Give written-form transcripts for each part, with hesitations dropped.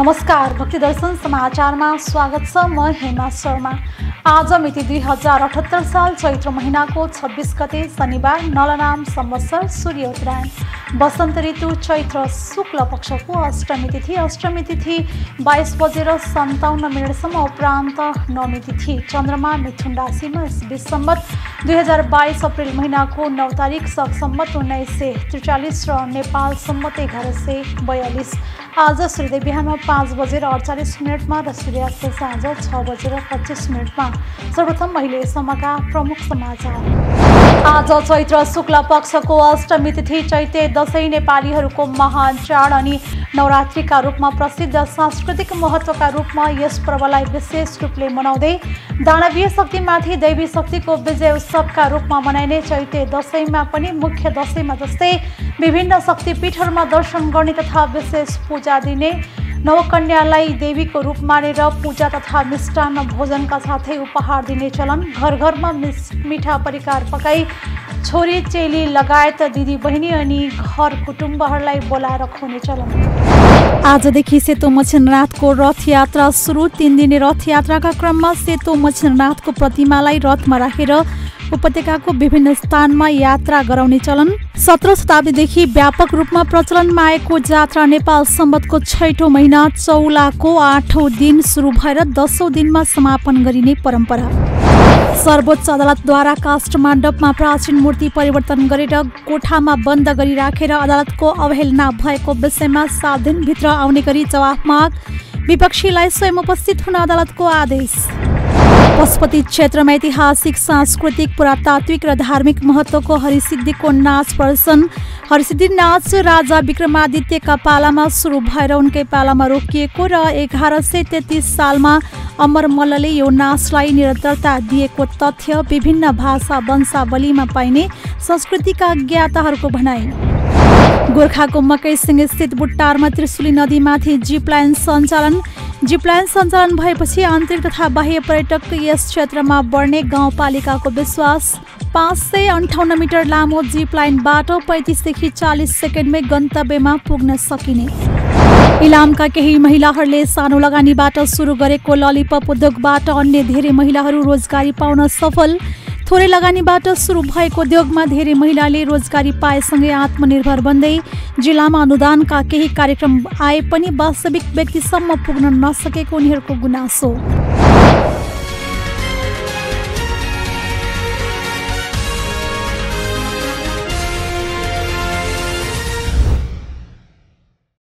नमस्कार, भक्ति दर्शन समाचारमा स्वागत छ। म हेमा शर्मा। आज मिति 2078 साल चैत्र महिनाको 26 गते शनिबार, नलनाम संवत्सर, सूर्य उत्तरायण, वसन्त ऋतु, चैत्र शुक्ल पक्षको अष्टमी तिथि। अष्टमी तिथि 22:57 उपरान्त नवमी तिथि। चन्द्रमा मिथुन राशिमा, इस सम्वत 2022 अप्रिल महिनाको 9 तारिक, शक सम्वत 1943 र नेपाल सम्वत 1142। आज सूर्योदय बिहान 5:48 र सूर्यास्त साँझ 6:25। सर्वप्रथम अहिलेसम्मका प्रमुख समाचार। आज चैत्र शुक्ल पक्षको अष्टमी तिथि। चैते दशैं नेपालीहरूको महान चाड अनि नवरात्रिका रूपमा प्रसिद्ध। सांस्कृतिक महत्त्वका रूपमा यस पर्वलाई विशेष रूपले मनाउँदै दानवीय शक्तिमाथि दैवी शक्तिको विजय उत्सवका रूपमा मनाइने चैते दशैंमा पनि मुख्य दशैंमा जस्तै विभिन्न शक्तिपीठहरूमा दर्शन गर्ने तथा विशेष पूजा दिने, नवकन्यालाई देवीको रूप मानेर पूजा तथा मिष्टान्न भोजनका साथै उपहार दिने चलन। घर घरमा मिठा परिकार पकाई छोरी चेली लगायत दिदी बहिनी अनि घर कुटुम्बहरूलाई बोलाएर खुवाउने चलन। आजदेखि सेतो मच्छिन्द्रनाथको रथयात्रा सुरु। 3 दिने रथयात्राका क्रममा सेतो मच्छिन्द्रनाथको प्रतिमालाई रथमा राखेर उपत्यकाको विभिन्न स्थानमा यात्रा गराउने चलन। 17औं शताब्दीदेखि व्यापक रूपमा प्रचलनमा आएको जात्रा नेपाल सम्वतको छैठौं महिना चौलाको 8औं दिन सुरु भएर 10औं दिनमा समापन गरिने परम्परा। सर्वोच्च अदालतद्वारा काष्ठमण्डपमा प्राचीन मूर्ति परिवर्तन गरेर कोठामा बन्द गरी राखेर अदालतको अवहेलना भएको विषयमा 7 दिनभित्र आउने गरी जवाफ माग। विपक्षीलाई स्वयं उपस्थित हुन अदालतको आदेश। पशुपति क्षेत्रमा ऐतिहासिक, सांस्कृतिक, पुरातात्विक र धार्मिक महत्त्वको हरिसिद्धिको नाच प्रदर्शन। हरिसिद्धि नाच राजा विक्रमादित्यका पालामा सुरु भएर उनकै पालामा रोकिएको र 1133 सालमा अमर मल्लले यो नाचलाई निरन्तरता दिएको तथ्य विभिन्न भाषा वंशावलीमा पाइने संस्कृतिका ज्ञाताहरूको भनाइ। गोर्खाको मकैसिंह स्थित बुट्टारमा त्रिशुली नदीमाथि जिपलाइन सञ्चालन। जिपलाइन सञ्चालन भएपछि आन्तरिक तथा बाह्य पर्यटक यस क्षेत्रमा बढ्ने गाउँपालिकाको विश्वास। 558 मिटर लामो जिपलाइन बाटो 35देखि 40 सेकेन्डमै गन्तव्यमा पुग्न सकिने। इलामका केही महिलाहरूले सानो लगानीबाट सुरु गरेको ललिपप उद्योगबाट अन्य धेरै महिलाहरू रोजगारी पाउन सफल। थोरै लगानीबाट सुरु भएको उद्योगमा धेरै महिलाले रोजगारी पाएसँगै आत्मनिर्भर बन्दै। जिल्लामा अनुदानका केही कार्यक्रम आए पनि वास्तविक व्यक्तिसम्म पुग्न नसकेको उनीहरूको गुनासो।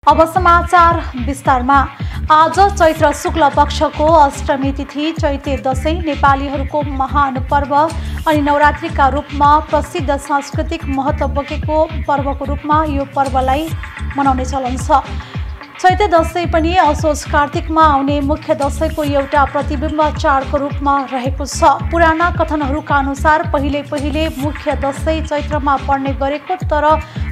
अब समाचार विस्तारमा। आज चैत्र शुक्ल पक्षको अष्टमी तिथि। चैते दशैं नेपालीहरूको महान पर्व अनि नवरात्रिका रूपमा प्रसिद्ध, सांस्कृतिक महत्त्व बोकेको पर्वको रूपमा यो पर्वलाई मनाउने चलन छ। चैते दशैं पनि असोज कार्तिकमा आउने मुख्य दशैंको एउटा प्रतिबिम्ब चाडको रूपमा रहेको छ। पुराना कथनहरूका अनुसार पहिले मुख्य दशैं चैत्रमा पर्ने गरेको, तर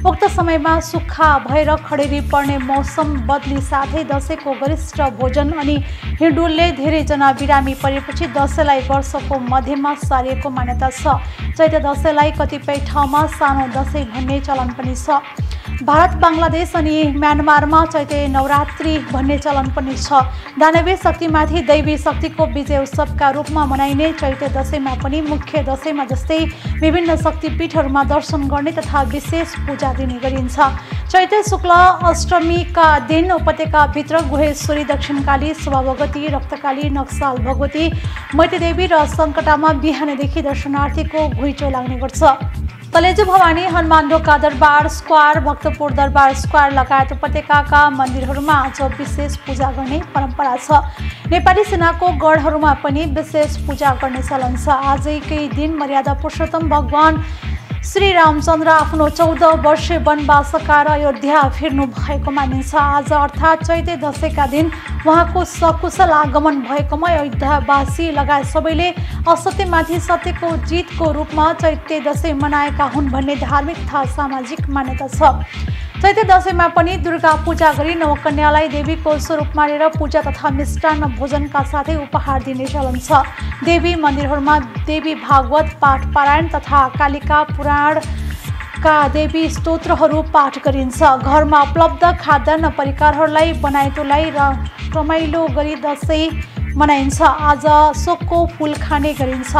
उक्त समयमा सुक्खा भएर खडेरी पर्ने मौसम बदली साथै दशैंको गरिष्ठ भोजन अनि हिँडुलले धेरैजना बिरामी परेपछि दशैंलाई वर्षको मध्यमा सारिएको मान्यता छ। चैते दशैंलाई कतिपय ठाउँमा सानो दशैं भन्ने चलन पनि छ। भारत, बङ्गलादेश अनि म्यानमारमा चैते नवरात्रि भन्ने चलन पनि छ। दानवीय शक्तिमाथि दैवी शक्तिको विजय उत्सवका रूपमा मनाइने चैते दशैंमा पनि मुख्य दशैंमा जस्तै विभिन्न शक्तिपीठहरूमा दर्शन गर्ने तथा विशेष पूजा दिने गरिन्छ। चैते शुक्ल अष्टमीका दिन उपत्यकाभित्र गुहेश्वरी, दक्षिणकाली, शुभ भगवती, रक्तकाली, नक्साल भगवती, मैतेदेवी र सङ्कटामा बिहानदेखि दर्शनार्थीको घुइँचो लाग्ने गर्छ। तलेजु भवानी, हनुमान ढोका दरबार स्क्वायर, भक्तपुर दरबार स्क्वायर लगायत उपत्यकाका मन्दिरहरूमा आज विशेष पूजा गर्ने परम्परा छ। नेपाली सेनाको गढहरूमा पनि विशेष पूजा गर्ने चलन छ। आजकै दिन मर्यादा पुरुषोत्तम भगवान श्री रामचन्द्र आफ्नो 14 वर्षे वनवास सकाएर अयोध्या फिर्नु भएको मानिन्छ। आज अर्थात् चैते दशैंका दिन उहाँको सकुशल आगमन भएकोमा अयोध्यावासी लगायत सबैले असत्यमाथि सत्यको जितको रूपमा चैते दशैं मनाएका हुन् भन्ने धार्मिक तथा सामाजिक मान्यता छ। चैते दशैंमा पनि दुर्गा पूजा गरी नवकन्यालाई देवीको स्वरूप मानेर पूजा तथा मिष्टान्न भोजनका साथै उपहार दिने चलन छ। देवी मन्दिरहरूमा देवी भागवत पाठ पारायण तथा कालिका पुराणका देवी स्तोत्रहरू पाठ गरिन्छ। घरमा उपलब्ध खाद्यान्न परिकारहरूलाई बनाइतोलाई र रमाइलो गरी दसैँ मनाइन्छ। आज शोकको फूल खाने गरिन्छ।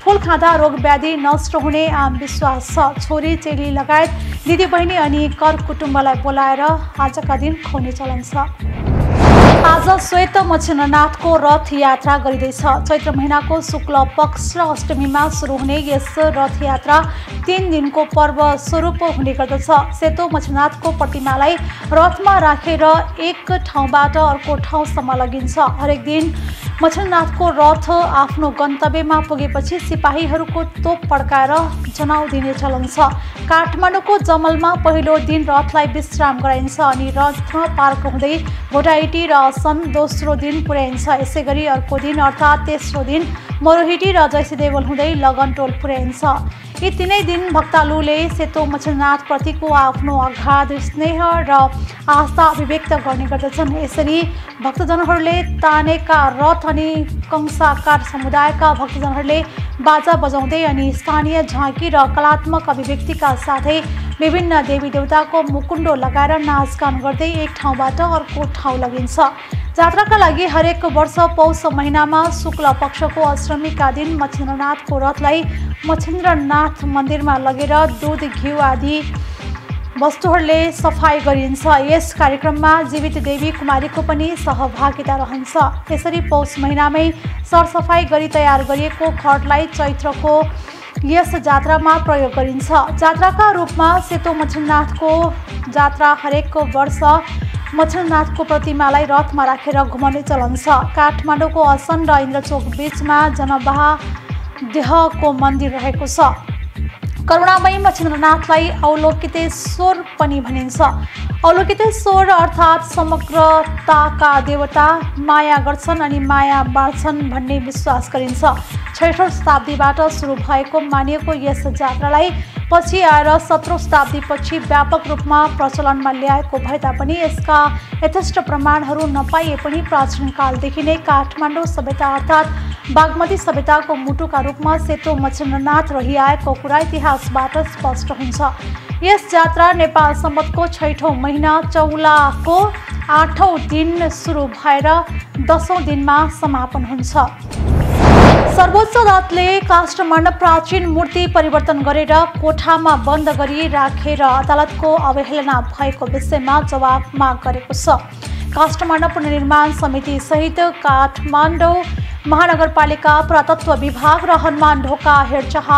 फूल खाँदा रोग व्याधि नष्ट हुने आम विश्वास छ। छोरी चेली लगायत दिदीबहिनी अनि कर कुटुम्बलाई बोलाएर आजका दिन खुवाउने चलन छ। आज श्वेत मच्छिन्द्रनाथको रथ यात्रा गरिँदैछ। चैत्र महिनाको शुक्ल पक्ष र अष्टमीमा सुरु हुने यस रथ यात्रा 3 दिनको पर्व स्वरूप हुने गर्दछ। सेतो मच्छिन्द्रनाथको प्रतिमालाई रथमा राखेर एक ठाउँबाट अर्को ठाउँसम्म लगिन्छ। हरेक दिन मच्छिन्द्रनाथको रथ आफ्नो गन्तव्यमा पुगेपछि सिपाहीहरूको तोप पड्काएर जनाउ दिने चलन छ। काठमाडौँको जमलमा पहिलो दिन रथलाई विश्राम गराइन्छ अनि रथमा पार्क हुँदै भोटाइटी र सन दोस्रो दिन पुर्याइन्छ। यसै गरी अर्को दिन अर्थात् तेस्रो दिन मरोहिटी र जैसीदेवल हुँदै लगनटोल पुर्याइन्छ। यी 3 दिन भक्तालुले सेतो मच्छिन्द्रनाथ प्रतिको आफ्नो अगाध स्नेह र आस्था अभिव्यक्त गर्ने गर्दछन्। यसरी भक्तजनहरूले तानेका रथ अनि कंसाकार समुदायका भक्तजनहरूले बाजा बजाउँदै अनि स्थानीय झाँकी र कलात्मक अभिव्यक्तिका साथै विभिन्न देवी देवताको मुकुण्डो लगाएर नाचगान गर्दै एक ठाउँबाट अर्को ठाउँ लगिन्छ। जात्राका लागि हरेक वर्ष पौष महिनामा शुक्ल पक्षको अष्टमीका दिन मच्छिन्द्रनाथको रथलाई मच्छिन्द्रनाथ मन्दिरमा लगेर दुध घिउ आदि वस्तुहरूले सफाई गरिन्छ। यस कार्यक्रममा जीवित देवी कुमारीको पनि सहभागिता रहन्छ। यसरी पौष महिनामै सरसफाई गरी तयार गरिएको खटलाई चैत्रको यस जात्रामा प्रयोग गरिन्छ। जात्राका रूपमा सेतो मच्छिन्द्रनाथको जात्रा हरेक वर्ष मच्छिन्द्रनाथको प्रतिमालाई रथमा राखेर घुमाउने चलन छ। काठमाडौँको असन र इन्द्रचोक बीचमा जनवाहदेहको मन्दिर रहेको छ। करुणामयी मच्छिन्द्रनाथलाई अवलोकितेश्वर पनि भनिन्छ। अवलोकितेश्वर अर्थात् समग्रताका देवता, माया गर्छन् अनि माया बाँड्छन् भन्ने विश्वास गरिन्छ। 6औं शताब्दीबाट सुरु भएको मानिएको यस जात्रालाई पछि आएर 17औं शताब्दीपछि व्यापक रूपमा प्रचलनमा ल्याएको भए तापनि यसका यथेष्ट प्रमाणहरू नपाइए पनि प्राचीन कालदेखि नै काठमाडौँ सभ्यता अर्थात् बागमती सभ्यताको मुटुका रूपमा सेतो मच्छिन्द्रनाथ रहिआएको कुरा इतिहासबाट स्पष्ट हुन्छ। यस जात्रा नेपाल सम्वतको 6औं महिना चौलाको 8औं दिन सुरु भएर 10औं दिनमा समापन हुन्छ। सर्वोच्च अदालतले काष्ठमाण्ड प्राचीन मूर्ति परिवर्तन गरेर कोठामा बन्द गरी राखेर अदालतको अवहेलना भएको विषयमा जवाब माग गरेको छ। काष्ठमाण्ड पुनर्निर्माण समिति सहित काठमाडौँ महानगरपालिका पुरातत्व विभाग र हनुमान ढोका हेरचाह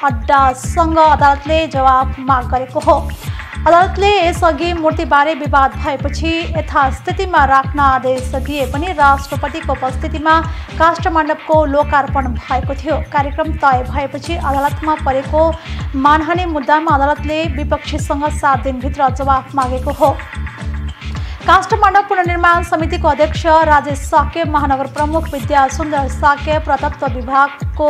अड्डासँग अदालतले जवाब माग गरेको हो। अदालतले यसअघि मूर्तिबारे विवाद भएपछि यथास्थितिमा राख्न आदेश दिए पनि राष्ट्रपतिको उपस्थितिमा काष्ठमण्डपको लोकार्पण भएको थियो। कार्यक्रम तय भएपछि अदालतमा परेको मानहानि मुद्दामा अदालतले विपक्षीसँग 7 दिनभित्र जवाफ मागेको हो। काष्ठमण्डप पुनर्निर्माण समितिको अध्यक्ष राजेश साक्य, महानगर प्रमुख विद्या सुन्दर साक्य, पुरातत्व विभागको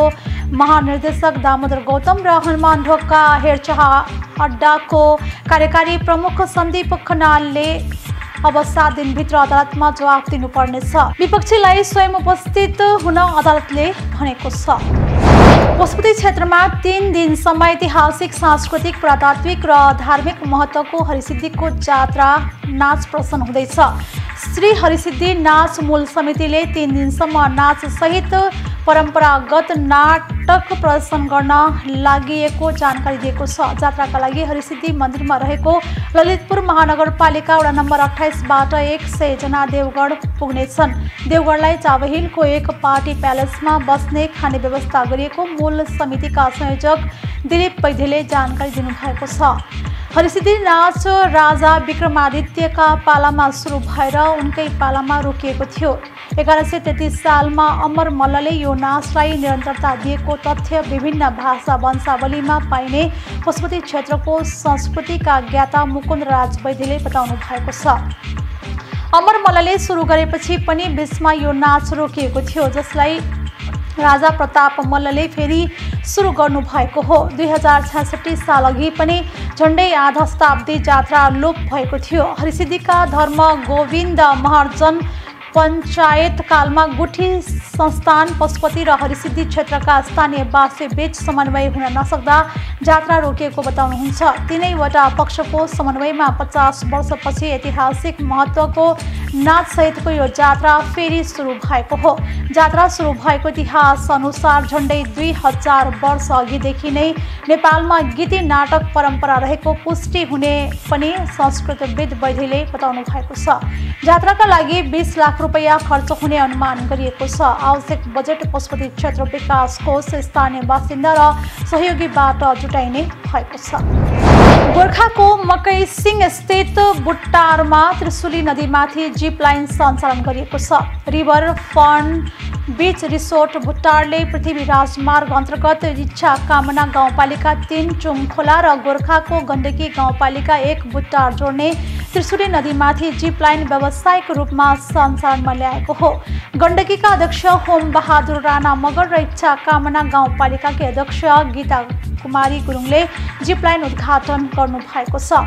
महानिर्देशक दामोदर गौतम र हनुमान ढोका हेरचाह अड्डाको कार्यकारी प्रमुख सन्दीप खनालले अब 7 दिनभित्र अदालतमा जवाफ दिनुपर्नेछ। विपक्षीलाई स्वयं उपस्थित हुन अदालतले भनेको छ। पशुपति क्षेत्रमा 3 दिनसम्म ऐतिहासिक, सांस्कृतिक, पुरातात्विक र धार्मिक महत्त्वको हरिसिद्धिको जात्रा नाच प्रदर्शन हुँदैछ। श्री हरिसिद्धि नाच मूल समितिले 3 दिनसम्म नाच सहित परम्परागत नाटक प्रदर्शन गर्न लागिएको जानकारी दिएको छ। जात्राका लागि हरिसिद्धि मन्दिरमा रहेको ललितपुर महानगरपालिका वडा नम्बर 28बाट 100 जना देवगढ पुग्नेछन्। देवगढलाई चाबहिलको एक पार्टी प्यालेसमा बस्ने खाने व्यवस्था गरिएको मूल समितिका संयोजक दिलीप वैद्यले जानकारी दिनुभएको छ। हरिसिद्धि नाच राजा विक्रमादित्यका पालामा सुरु भएर उनकै पालामा रोकिएको थियो। 1133 सालमा अमर मल्लले यो नाचलाई निरन्तरता दिएको तथ्य विभिन्न भाषा वंशावलीमा पाइने पशुपति क्षेत्रको संस्कृतिका ज्ञाता मुकुन्द राज वैद्यले बताउनु भएको छ। अमर मल्लले सुरु गरेपछि पनि बीचमा यो नाच रोकिएको थियो, जसलाई राजा प्रताप मल्लले फेरि सुरु गर्नु भएको हो। 2066 साल अघि पनि झण्डै आधा शताब्दी जात्रा लोप भएको थियो। हरिसिद्धिका धर्म गोविन्द महर्जन पञ्चायत कालमा गुठी संस्थान पशुपति र हरिसिद्धि क्षेत्रका स्थानीय वासी बीच समन्वय हुन नसक्दा जात्रा रोकिएको बताउनुहुन्छ। तीनैवटा पक्षको समन्वयमा 50 वर्षपछि ऐतिहासिक महत्त्वको नाचसहितको यो जात्रा फेरि सुरु भएको हो। जात्रा सुरु भएको इतिहास अनुसार झण्डै 2000 वर्ष अघिदेखि नै नेपालमा गीती नाटक परम्परा रहेको पुष्टि हुने पनि संस्कृतविद वैद्यले बताउनु भएको छ। जात्राका लागि 20 लाख रुपैयाँ खर्च हुने अनुमान गरिएको छ। आवश्यक बजेट पशुपति क्षेत्र विकास कोष, स्थानीय बासिन्दा र सहयोगीबाट जुटाइने भएको छ। गोर्खाको मकैसिंह स्थित बुट्टारमा त्रिशुली नदीमाथि जिप लाइन सञ्चालन गरिएको छ। रिभर फन बीच रिसोर्ट बुट्टारले पृथ्वी राजमार्ग अन्तर्गत इच्छा कामना गाउँपालिका 3 चुमखोला र गोर्खाको गण्डकी गाउँपालिका 1 बुट्टार जोड्ने त्रिशुली नदीमाथि जिप लाइन व्यावसायिक रूपमा सञ्चालनमा ल्याएको हो। गण्डकीका अध्यक्ष होम बहादुर राणा मगर र इच्छा कामना गाउँपालिकाकी अध्यक्ष गीता कुमारी गुरुङले जिप लाइन उद्घाटन गर्नु भएको छ।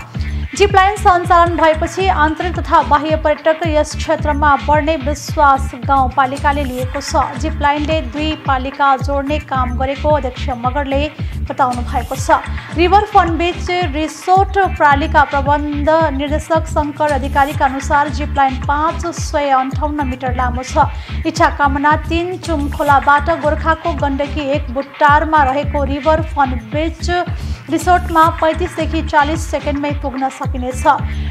जिप लाइन सञ्चालन भएपछि आन्तरिक तथा बाह्य पर्यटक यस क्षेत्रमा बढ्ने विश्वास गाउँपालिकाले लिएको छ। जिप लाइनले 2 पालिका जोड्ने काम गरेको अध्यक्ष मगरले बताउनु भएको छ। रिभर फन बीच रिसोर्ट प्रालिका प्रबन्ध निर्देशक शङ्कर अधिकारीका अनुसार जिप लाइन 558 मिटर लामो छ। इच्छा कामना 3 चुमखोलाबाट गोर्खाको गण्डकी 1 बुट्टारमा रहेको रिभर फन बीच रिसोर्टमा 35 देखि 40 सेकेन्डमै पुग्न सकिनेछ।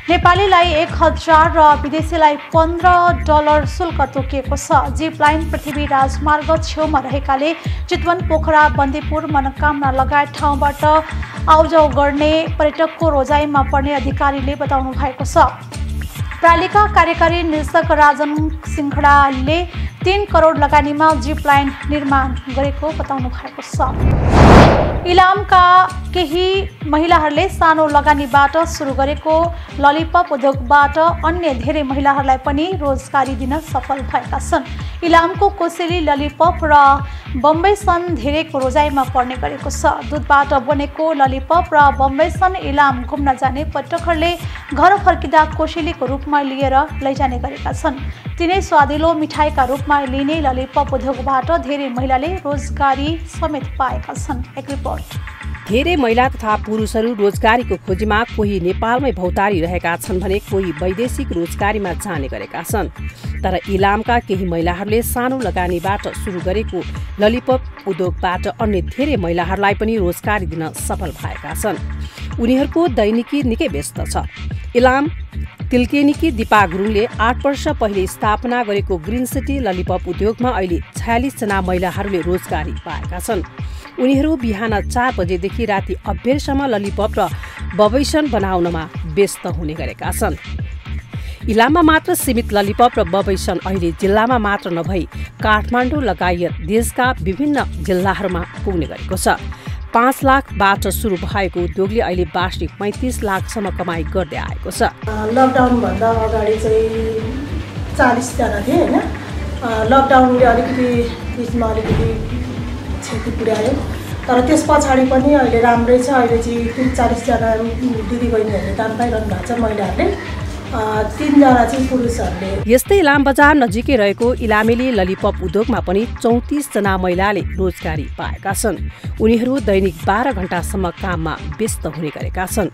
नेपालीलाई 1000 र विदेशीलाई $15 शुल्क तोकिएको छ। जिप लाइन पृथ्वी राजमार्ग छेउमा रहेकाले चितवन, पोखरा, बन्दीपुर, मनोकामना लगायत ठाउँबाट आउजाउ गर्ने पर्यटकको रोजाइमा पर्ने अधिकारीले बताउनु भएको छ। प्रालिका कार्यकारी निर्देशक राजन सिंहडाले 3 करोड लगानीमा जिप लाइन निर्माण गरेको बताउनु भएको छ। इलामका केही महिलाहरूले सानो लगानीबाट सुरु गरेको ललिपप उद्योगबाट अन्य धेरै महिलाहरूलाई पनि रोजगारी दिन सफल भएका छन्। इलामको कोसेली ललिपप र बम्बईसन धेरैको रोजाइमा पर्ने गरेको छ। दुधबाट बनेको ललिपप र बम्बईसन इलाम घुम्न जाने पर्यटकहरूले घर फर्किँदा कोसेलीको रूपमा लिएर लैजाने गरेका छन्। तिनै स्वादिलो मिठाईका रूपमा लिने ललिपप उद्योगबाट धेरै महिलाले रोजगारी समेत पाएका छन्। एक रिपोर्ट। धेरै महिला तथा पुरुषहरू रोजगारीको खोजीमा कोही नेपालमै भौतारी रहेका छन् भने कोही वैदेशिक रोजगारीमा जाने गरेका छन्। तर इलामका केही महिलाहरूले सानो लगानीबाट सुरु गरेको ललिपप उद्योगबाट अन्य धेरै महिलाहरूलाई पनि रोजगारी दिन सफल भएका छन्। उनीहरूको दैनिकी निकै व्यस्त छ। इलाम तिल्केनीकी दिपा गुरुङले 8 वर्ष पहिले स्थापना गरेको ग्रिन सिटी ललिपप उद्योगमा अहिले 46 जना महिलाहरूले रोजगारी पाएका छन्। उनीहरू बिहान 4 बजेदेखि राति अबेरसम्म ललिपप र बबैसन बनाउनमा व्यस्त हुने गरेका छन्। इलाममा मात्र सीमित ललिपप र बबैसन अहिले जिल्लामा मात्र नभई काठमाडौँ लगायत देशका विभिन्न जिल्लाहरूमा पुग्ने गरेको छ। 5 लाखबाट सुरु भएको उद्योगले अहिले वार्षिक 35 लाखसम्म कमाई गर्दै आएको छ। लकडाउनभन्दा अगाडि चाहिँ 40 जना थिए हैन। लकडाउनले अलिकति बिचमा अलिकति क्षति पुर्यायो, तर त्यस पछाडि पनि अहिले राम्रै छ। अहिले चाहिँ 40 जना दिदीबहिनीहरूले काम पाइरहनु भएको छ। महिलाहरूले 3 जना चाहिँ पुरुषहरूले। यस्तै इलाम बजार नजिकै रहेको इलामेली ललिपप उद्योगमा पनि 34 जना महिलाले रोजगारी पाएका छन्। उनीहरू दैनिक 12 घण्टासम्म काममा व्यस्त हुने गरेका छन्।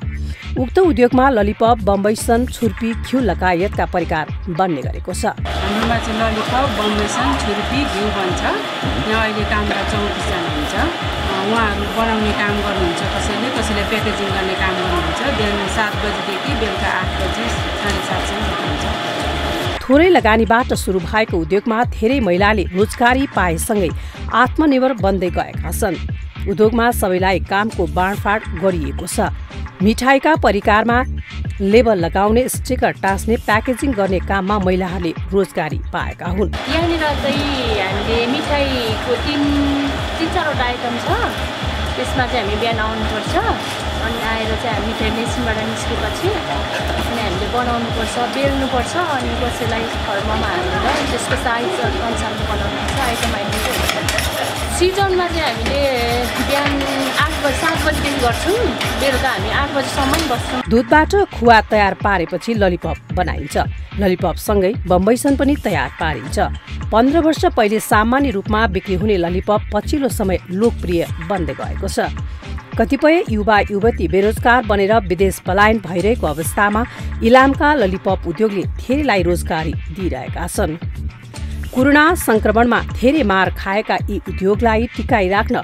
उक्त उद्योगमा ललिपप, बम्बैसन, छुर्पी, घिउ लगायतका परिकार बन्ने गरेको छ। हाम्रोमा चाहिँ ललिपप, बम्बैसन, छुर्पी, घिउ बन्छ। यहाँ अहिले कामरा 34 जना हुन्छ। उहाँहरू बनाउने काम गर्नुहुन्छ, कसैले प्याकेजिङ गर्ने काम गर्नुहुन्छ। बिहान 7 बजेदेखि बेलुका 8 बजे 7:30 हुन्छ। थोरै लगानीबाट सुरु भएको उद्योगमा धेरै महिलाले रोजगारी पाएसँगै आत्मनिर्भर बन्दै गएका छन्। उद्योगमा सबैलाई कामको बाँडफाँड गरिएको छ। मिठाईका परिकारमा लेबल लगाउने, स्टिकर टाँस्ने, प्याकेजिङ गर्ने काममा महिलाहरूले रोजगारी पाएका हुन्। यहाँनिर चाहिँ हामीले मिठाईको 3-4वटा आइटम छ। त्यसमा चाहिँ हामी बिहान आउनुपर्छ, अनि आएर चाहिँ हामी मिठाई मेसिनबाट निस्केपछि अनि हामीले बनाउनुपर्छ, बेल्नुपर्छ, अनि कसैलाई फर्मामा हालेर त्यसको साइज अनुसारको बनाउनुपर्छ। आइटम सिजनमा चाहिँ हामीले बिहान 7 बजीदेखि गर्छौँ, बेलुका हामी 8 बजीसम्म बस्छौँ। दुधबाट खुवा तयार पारेपछि ललिपप बनाइन्छ। ललिपपसँगै बम्बईसन पनि तयार पारिन्छ। 15 वर्ष पहिले सामान्य रूपमा बिक्री हुने ललिपप पछिल्लो समय लोकप्रिय बन्दै गएको छ। कतिपय युवा युवती बेरोजगार बनेर विदेश पलायन भइरहेको अवस्थामा इलामका ललिपप उद्योगले धेरैलाई रोजगारी दिइरहेका छन्। कोरोना संक्रमणमा धेरै मार खाएका यी उद्योगलाई टिकाइराख्न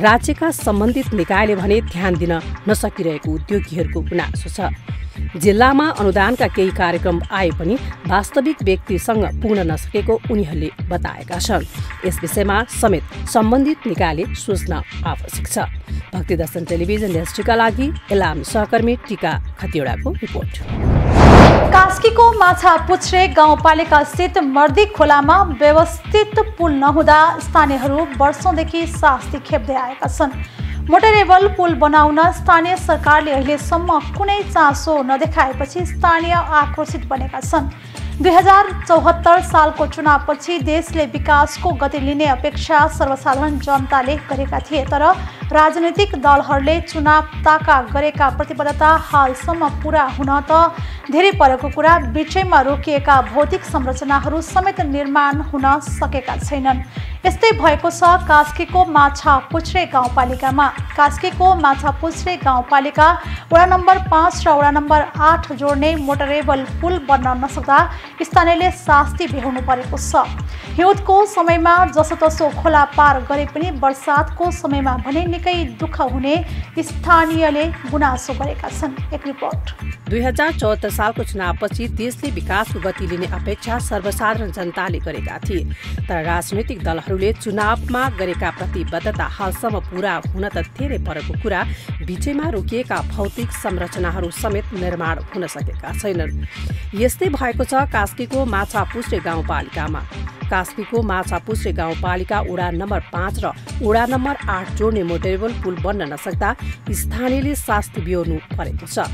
राज्यका सम्बन्धित निकायले भने ध्यान दिन नसकिरहेको उद्योगीहरूको गुनासो छ। जिल्लामा अनुदानका केही कार्यक्रम आए पनि वास्तविक व्यक्तिसँग पुग्न नसकेको उनीहरूले बताएका छन्। यस विषयमा समेत सम्बन्धित निकायले सोच्न आवश्यक छ। भक्तिदर्शन टेलिभिजन न्युजका लागि इलाम सहकर्मी टिका खतिवडाको रिपोर्ट। कास्कीको माछापुच्छ्रे गाउँपालिका स्थित मर्दी खोलामा व्यवस्थित पुल नहुँदा स्थानीयहरू वर्षौंदेखि शास्ति खेप्दै आएका छन्। मोटरेबल पुल बनाउन स्थानीय सरकारले अहिलेसम्म कुनै चासो नदेखाएपछि स्थानीय आक्रोशित बनेका छन्। 2074 सालको चुनावपछि देशले विकासको गति लिने अपेक्षा सर्वसाधारण जनताले गरेका थिए, तर राजनीतिक दलहरूले चुनाव ताका गरेका प्रतिबद्धता हालसम्म पूरा हुन त धेरै परेको कुरा, बिचैमा रोकिएका भौतिक संरचनाहरू समेत निर्माण हुन सकेका छैनन्। यस्तै भएको छ कास्कीको माछापुच्छ्रे गाउँपालिकामा। कास्कीको माछापुच्छ्रे गाउँपालिका वडा नम्बर 5 र वडा नम्बर 8 जोड्ने मोटरेबल पुल बन्न नसक्दा स्थानीयले शास्ति बेहोर्नु परेको छ। हिउँदको समयमा जसोतसो खोला पार गरे पनि बर्सातको समयमा भने निकै दुःख हुने स्थानीयले गुनासो गरेका छन्। एक रिपोर्ट। 2074 सालको चुनावपछि देशले विकासको गति लिने अपेक्षा सर्वसाधारण जनताले गरेका थिए, तर राजनैतिक दलहरूले चुनावमा गरेका प्रतिबद्धता हालसम्म पूरा हुन त धेरै परेको कुरा, बिचैमा रोकिएका भौतिक संरचनाहरू समेत निर्माण हुन सकेका छैनन्। यस्तै भएको छ कास्कीको माछापुच्छ्रे गाउँपालिकामा। कास्कीको माछापुच्छ्रे गाउँपालिका वडा नम्बर 5 र वडा नम्बर 8 जोड्ने मोटरेबल पुल बन्न नसक्दा स्थानीयले शास्ति बेहोर्नु परेको छ।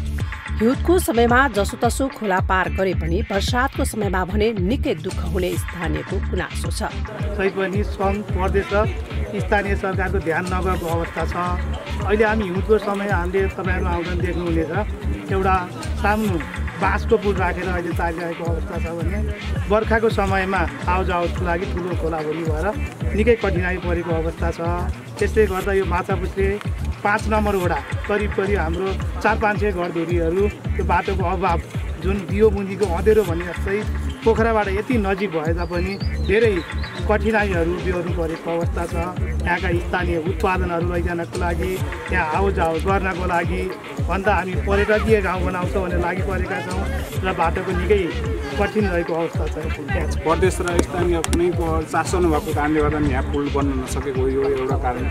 हिउँदको समयमा जसोतसो खोला पार गरे पनि बर्सातको समयमा भने निकै दुःख हुने स्थानीयको गुनासो छ। तै पनि सङ्घ प्रदेश र स्थानीय सरकारको ध्यान नगएको अवस्था छ। अहिले हामी हिउँदको समय हामीले तपाईँहरू आउँदा देख्नुहुनेछ, एउटा सानो बाँसको पुल राखेर अहिले चालिरहेको अवस्था छ भने बर्खाको समयमा आउजाउको लागि ठुलो खोलाभरि भएर निकै कठिनाइ परेको अवस्था छ। त्यसले गर्दा यो माछापुच्छ्रे 5 नम्बर वडा करिब हाम्रो 400-500 घरधुरीहरू त्यो बाटोको अभाव, जुन बियो बुन्दीको अँधेरो भने जस्तै पोखराबाट यति नजिक भए तापनि धेरै कठिनाइहरू बेहोर्नु परेको अवस्था छ। यहाँका स्थानीय उत्पादनहरू लैजानको लागि, यहाँ आउजाउ गर्नको लागि भन्दा हामी पर्यटकीय गाउँ बनाउँछौँ भनेर लागि परेका छौँ र बाटोको निकै कठिन रहेको अवस्था छ। प्रदेश र स्थानीय कुनै चासो नभएको कारणले गर्दा यहाँ पुल बन्न नसकेको यो एउटा कारण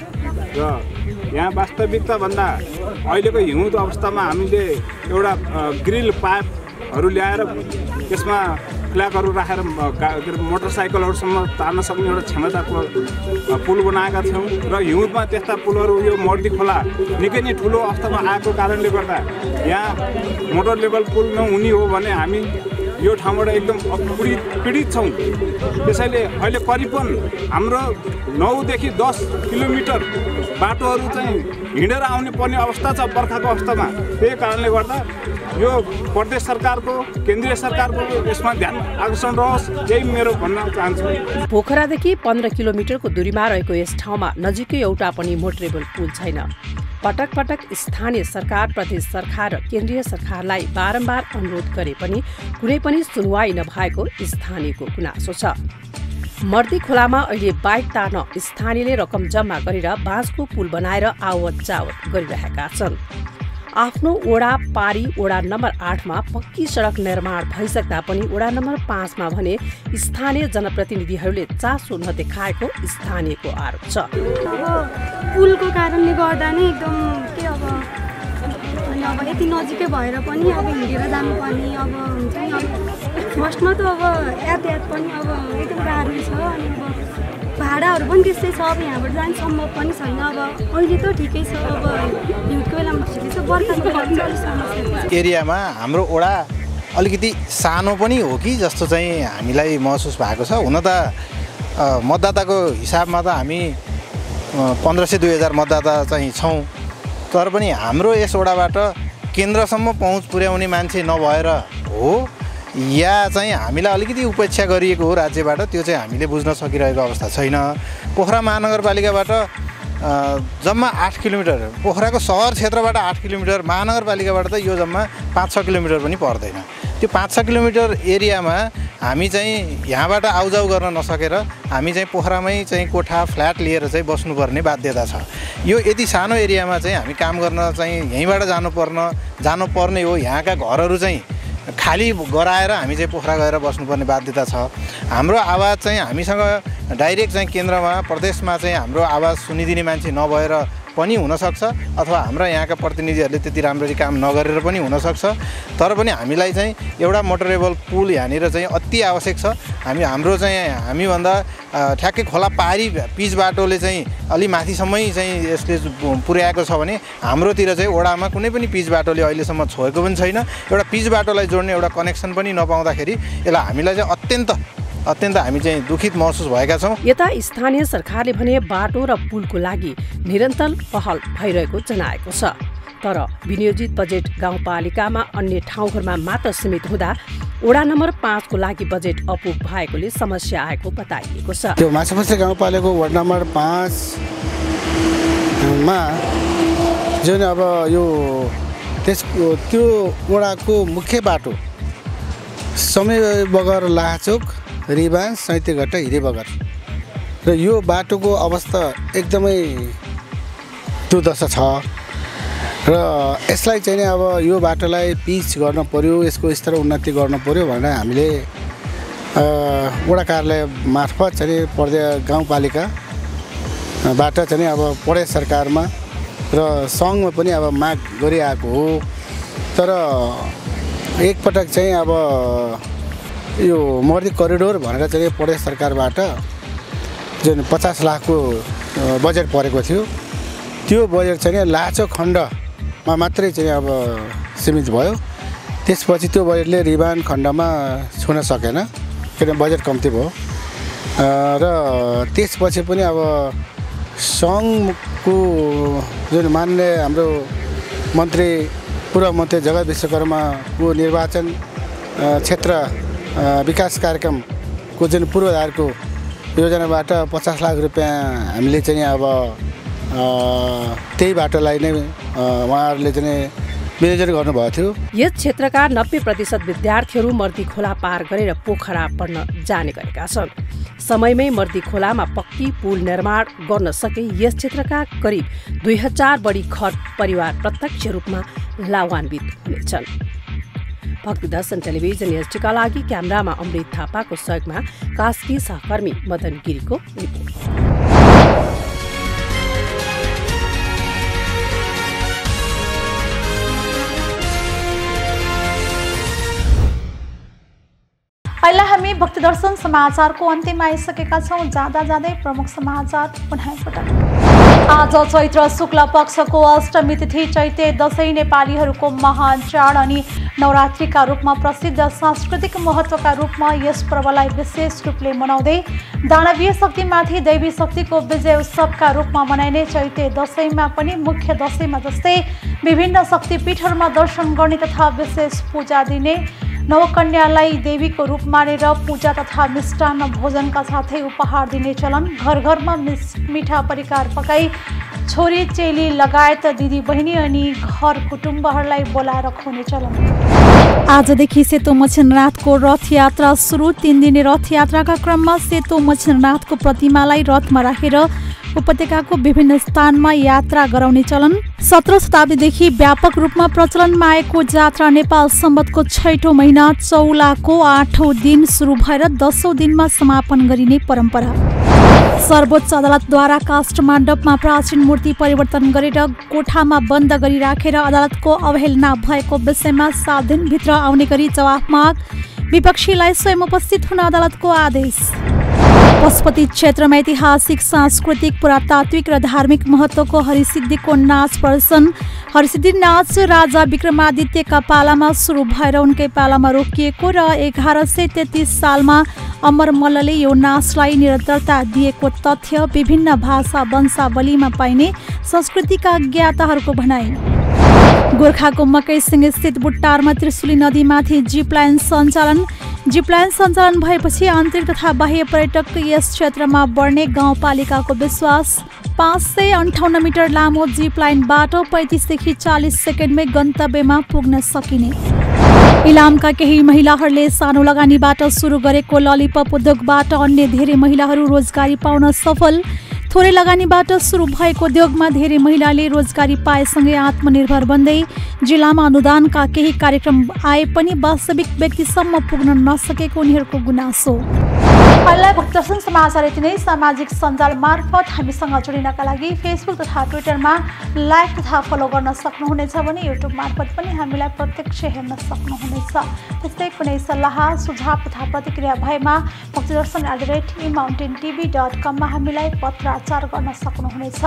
र यहाँ वास्तविकता भन्दा अहिलेको हिउँद अवस्थामा हामीले एउटा ग्रिल पाइपहरू ल्याएर त्यसमा फ्ल्यागहरू राखेर मोटरसाइकलहरूसम्म तार्न सक्ने एउटा क्षमताको पुल बनाएका थियौँ र हिउँदमा त्यस्ता पुलहरू यो मर्दी खोला निकै नै ठुलो अवस्थामा आएको कारणले गर्दा यहाँ मोटर लेभल पुल नहुने हो भने हामी यो ठाउँबाट एकदम पीडित छौँ। त्यसैले अहिले करिबन हाम्रो 9 देखि 10 किलोमिटर बाटोहरू चाहिँ हिँडेर आउनु पर्ने अवस्था छ बर्खाको अवस्थामा। त्यही कारणले गर्दा यो प्रदेश सरकारको, केन्द्रीय सरकारको यसमा ध्यान आकर्षण रहोस्, यही मेरो भन्न चाहन्छु। पोखरादेखि 15 किलोमिटरको दूरीमा रहेको यस ठाउँमा नजिकै एउटा पनि मोटरेबल पुल छैन। पटक पटक स्थानीय सरकार, प्रदेश सरकार र केन्द्रीय सरकारलाई बारम्बार अनुरोध गरे पनि कुनै पनि सुनवाई नभएको स्थानीयको गुनासो छ। मर्दी खोलामा अहिले बाइक तार्न स्थानीयले रकम जम्मा गरेर बाँसको पुल बनाएर आवत जावत गरिरहेका छन्। आफ्नो वडा पारी वडा नम्बर 8 मा पक्की सडक निर्माण भइसक्दा पनि वडा नम्बर 5 मा भने स्थानीय जनप्रतिनिधिहरूले चासो नदेखाएको स्थानीयको आरोप छ। पुलको कारणले गर्दा नै एकदम के अब यति नजिकै भएर पनि अब हिँडेर जानुपर्ने अब हुन्छ नि। अब फर्स्टमा त अब यातायात पनि अब एकदम गाह्रो छ, अनि अब भाडाहरू पनि त्यस्तै छ। अब यहाँबाट जानु सम्भव पनि छैन। अब अहिले त ठिकै छ, अब हिउँदको बेलामा ठिकै छ, बर्खाको समस्या एरियामा हाम्रो वडा अलिकति सानो पनि हो कि जस्तो चाहिँ हामीलाई महसुस भएको छ। हुन त मतदाताको हिसाबमा त हामी 1500-2000 मतदाता चाहिँ छौँ, तर पनि हाम्रो यस वडाबाट केन्द्रसम्म पहुँच पुर्याउने मान्छे नभएर हो या चाहिँ हामीलाई अलिकति उपेक्षा गरिएको हो राज्यबाट, त्यो चाहिँ हामीले बुझ्न सकिरहेको अवस्था छैन। पोखरा महानगरपालिकाबाट जम्मा 8 किलोमिटर, पोखराको सहर क्षेत्रबाट 8 किलोमिटर, महानगरपालिकाबाट त यो जम्मा 5-6 किलोमिटर पनि पर्दैन। त्यो 5-6 किलोमिटर एरियामा हामी चाहिँ यहाँबाट आउजाउ गर्न नसकेर हामी चाहिँ पोखरामै चाहिँ कोठा फ्ल्याट लिएर चाहिँ बस्नुपर्ने बाध्यता छ। यो यति सानो एरियामा चाहिँ हामी काम गर्न चाहिँ यहीँबाट जानुपर्ने हो। यहाँका घरहरू चाहिँ खाली गराएर हामी चाहिँ पोखरा गएर बस्नुपर्ने बाध्यता छ। हाम्रो आवाज चाहिँ हामीसँग डाइरेक्ट चाहिँ केन्द्रमा प्रदेशमा चाहिँ हाम्रो आवाज सुनिदिने मान्छे नभएर पनि हुनसक्छ, अथवा हाम्रा यहाँका प्रतिनिधिहरूले त्यति राम्ररी काम नगरेर पनि हुनसक्छ। तर पनि हामीलाई चाहिँ एउटा मोटरेबल पुल यहाँनिर चाहिँ अति आवश्यक छ। हाम्रो चाहिँ हामीभन्दा ठ्याक्कै खोला पारी पिच बाटोले चाहिँ अलि माथिसम्मै चाहिँ यसले पुर्याएको छ भने हाम्रोतिर चाहिँ वडामा कुनै पनि पिच बाटोले अहिलेसम्म छोएको पनि छैन। एउटा पिच बाटोलाई जोड्ने एउटा कनेक्सन पनि नपाउँदाखेरि यसलाई हामीलाई चाहिँ अत्यन्त हामी चाहिँ दुखित महसुस भएका छौँ। यता स्थानीय सरकारले भने बाटो र पुलको लागि निरन्तर पहल भइरहेको जनाएको छ। तर विनियोजित बजेट गाउँपालिकामा अन्य ठाउँहरूमा मात्र सीमित हुँदा वडा नम्बर 5 को लागि बजेट अपुग भएकोले समस्या आएको बताइएको छ। त्यो माछापसरी गाउँपालिकाको वार्ड नम्बर 5 मा जुन अब यो त्यो वडाको मुख्य बाटो समय बगर लाचोक रिबान सैतेघट्टा हिरे बगर र यो बाटोको अवस्था एकदमै दुर्दशा छ र यसलाई चाहिँ अब यो बाटोलाई पिच गर्न पर्यो, यसको स्तर उन्नति गर्न पर्यो भनेर हामीले वडा कार्यालय मार्फत चाहिँ गाउँपालिकाबाट चाहिँ अब प्रदेश सरकारमा र सङ्घमा पनि अब माग गरिआएको हो। तर एकपटक चाहिँ अब यो मर्दी करिडोर भनेर चाहिँ प्रदेश सरकारबाट जुन 50 लाखको बजेट परेको थियो, त्यो बजेट चाहिँ लाचो खण्डमा मात्रै चाहिँ अब सीमित भयो। त्यसपछि त्यो बजेटले रिबान खण्डमा छुन सकेन किन बजेट कम्ती भयो। र त्यसपछि पनि अब सङ्घको जुन मान्य हाम्रो मन्त्री पूर्व मन्त्री जगत विश्वकर्माको निर्वाचन क्षेत्र विकास कार्यक्रमको जुन पूर्वाधारको योजनाबाट 50 लाख रुपियाँ हामीले चाहिँ अब त्यही बाटोलाई नै उहाँहरूले चाहिँ विनियोजन गर्नुभएको थियो। यस क्षेत्रका 90% विद्यार्थीहरू मर्दी खोला पार गरेर पोखरा पढ्न जाने गरेका छन्। समयमै मर्दी खोलामा पक्की पुल निर्माण गर्न सके यस क्षेत्रका करिब 2000 बढी घर परिवार प्रत्यक्ष रूपमा लाभान्वित हुनेछन्। भक्तिदर्शन टेलिभिजन एसडीका लागि क्यामेरामा अमृत थापाको सहयोगमा कास्की सहकर्मी मदन गिरीको रिपोर्ट। अहिले हामी भक्तिदर्शन समाचारको अन्त्यमा आइसकेका छौँ। जाँदै प्रमुख समाचार पुनः एकपटक। आज चैत्र शुक्ल पक्षको अष्टमी तिथि चैते दशैं नेपालीहरूको महान चाड अनि नवरात्रिका रूपमा प्रसिद्ध सांस्कृतिक महत्त्वका रूपमा यस पर्वलाई विशेष रूपले मनाउँदै दानवीय शक्तिमाथि दैवी शक्तिको विजय उत्सवका रूपमा मनाइने चैते दशैंमा पनि मुख्य दशैंमा जस्तै विभिन्न शक्तिपीठहरूमा दर्शन गर्ने तथा विशेष पूजा दिने, नवकन्यालाई देवीको रूप मानेर पूजा तथा मिष्टान्न भोजनका साथै उपहार दिने चलन, घर घरमा मिठा परिकार पकाई छोरी चेली लगायत दिदी बहिनी अनि घर कुटुम्बहरूलाई बोलाएर खुवाउने चलन। आजदेखि सेतो मच्छिन्द्रनाथको रथ यात्रा सुरु। 3 दिने रथ यात्राका क्रममा सेतो मच्छिन्द्रनाथको प्रतिमालाई रथमा राखेर उपत्यकाको विभिन्न स्थानमा यात्रा गराउने चलन। 17औं शताब्दीदेखि व्यापक रूपमा प्रचलनमा आएको जात्रा नेपाल सम्वतको 6औं महिना चौलाको 8औं दिन सुरु भएर 10औं दिनमा समापन गरिने परम्परा। सर्वोच्च अदालतद्वारा काष्ठमण्डपमा प्राचीन मूर्ति परिवर्तन गरेर कोठामा बन्द गरी राखेर अदालतको अवहेलना भएको विषयमा 7 दिनभित्र आउने गरी जवाफ माग। विपक्षीलाई स्वयं उपस्थित हुन अदालतको आदेश। पशुपति क्षेत्रमा ऐतिहासिक, सांस्कृतिक, पुरातात्विक र धार्मिक महत्त्वको हरिसिद्धिको नाच प्रदर्शन। हरिसिद्धि नाच राजा विक्रमादित्यका पालामा सुरु भएर उनकै पालामा रोकिएको र 1133 सालमा अमर मल्लले यो नाचलाई निरन्तरता दिएको तथ्य विभिन्न भाषा वंशावलीमा पाइने संस्कृतिका ज्ञाताहरूको भनाइ। गोर्खाको मकैसिंह स्थित बुट्टारमा त्रिशुली नदीमाथि जिपलाइन सञ्चालन भएपछि आन्तरिक तथा बाह्य पर्यटक यस क्षेत्रमा बढ्ने गाउँपालिकाको विश्वास। 558 मिटर लामो जिपलाइनबाट 35 देखि 40 सेकेन्डमै गन्तव्यमा पुग्न सकिने। इलामका केही महिलाहरूले सानो लगानीबाट सुरु गरेको ललिपप उद्योगबाट अन्य धेरै महिलाहरू रोजगारी पाउन सफल। थोरै लगानीबाट सुरु भएको उद्योगमा धेरै महिलाले रोजगारी पाएसँगै आत्मनिर्भर बन्दै जिल्लामा अनुदानका केही कार्यक्रम आए पनि वास्तविक व्यक्तिसम्म पुग्न नसकेको उनीहरूको गुनासो। अहिले भक्तदर्शन समाचार यति नै। सामाजिक सञ्जाल मार्फत हामीसँग जोडिनका लागि फेसबुक तथा ट्विटरमा लाइक तथा फलो गर्न सक्नुहुनेछ भने युट्युब मार्फत पनि हामीलाई प्रत्यक्ष हेर्न सक्नुहुनेछ। त्यस्तै कुनै सल्लाह सुझाव तथा प्रतिक्रिया भएमा भक्तदर्शन@emountaintv.com मा हामीलाई पत्राचार गर्न सक्नुहुनेछ।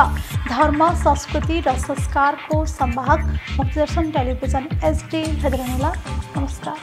धर्म संस्कृति र संस्कारको संवाहक भक्तदर्शन टेलिभिजन HD हेर्नुहोला। नमस्कार।